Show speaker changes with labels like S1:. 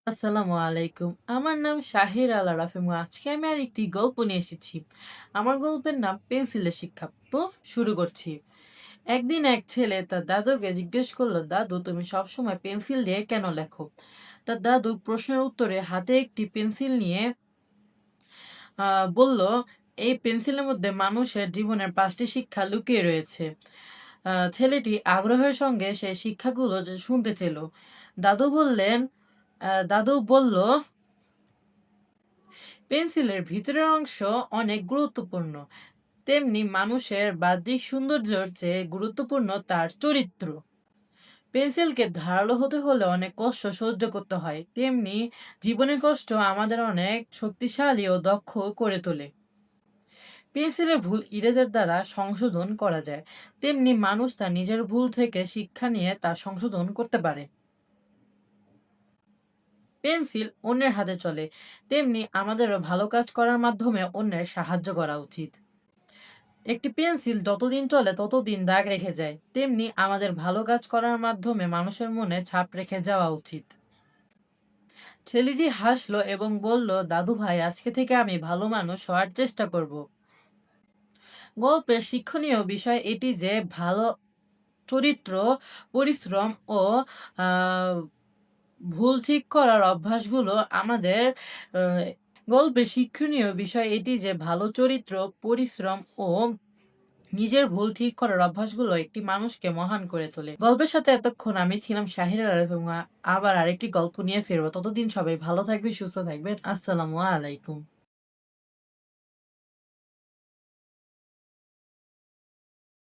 S1: আসসালামু আলাইকুম। আমার নাম শাহির আল আরাফ এবং আজকে আমি আরেকটি গল্প নিয়ে এসেছি। আমার গল্পের নাম পেন্সিলের শিক্ষা। তো শুরু করছি। একদিন এক ছেলে তার দাদুকে জিজ্ঞেস করলো, দাদু তুমি সবসময় পেন্সিল দিয়ে কেন লেখো? তার দাদু প্রশ্নের উত্তরে হাতে একটি পেন্সিল নিয়ে বলল, এই পেন্সিলের মধ্যে মানুষের জীবনের 5টি শিক্ষা লুকিয়ে রয়েছে। ছেলেটি আগ্রহের সঙ্গে সেই শিক্ষাগুলো যে শুনতে ছিল। দাদু বললেন, দাদু বলল, পেন্সিলের ভিতরের অংশ অনেক গুরুত্বপূর্ণ, তেমনি মানুষের বাহ্যিক সৌন্দর্যের চেয়ে গুরুত্বপূর্ণ তার চরিত্র। পেন্সিলকে ধারালো হতে হলে অনেক কষ্ট সহ্য করতে হয়, তেমনি জীবনের কষ্ট আমাদের অনেক শক্তিশালী ও দক্ষ করে তোলে। পেন্সিলের ভুল ইরেজার দ্বারা সংশোধন করা যায়, তেমনি মানুষ তার নিজের ভুল থেকে শিক্ষা নিয়ে তা সংশোধন করতে পারে। পেন্সিল অন্যের হাতে চলে, তেমনি আমাদেরও ভালো কাজ করার মাধ্যমে অন্যের সাহায্য করা উচিত। একটি পেন্সিল যতদিন চলে ততদিন দাগ রেখে যায়, তেমনি আমাদের ভালো কাজ করার মাধ্যমে মানুষের মনে ছাপ রেখে যাওয়া উচিত। ছেলেটি হাসলো এবং বলল, দাদু ভাই, আজকে থেকে আমি ভালো মানুষ হওয়ার চেষ্টা করব। গল্পের শিক্ষণীয় বিষয় এটি যে ভালো চরিত্র, পরিশ্রম ও আহ, ভুল ঠিক করার অভ্যাসগুলো আমাদের আহ, গল্পের শিক্ষণীয় বিষয় এটি যে ভালো চরিত্র, পরিশ্রম ও নিজের ভুল ঠিক করার অভ্যাসগুলো একটি মানুষকে মহান করে তোলে। গল্পের সাথে এতক্ষণ আমি ছিলাম শাহিরা আরিফ এবং আবার আরেকটি গল্প নিয়ে ফিরবো। ততদিন সবাই ভালো থাকবে, সুস্থ থাকবেন। আসসালামু আলাইকুম।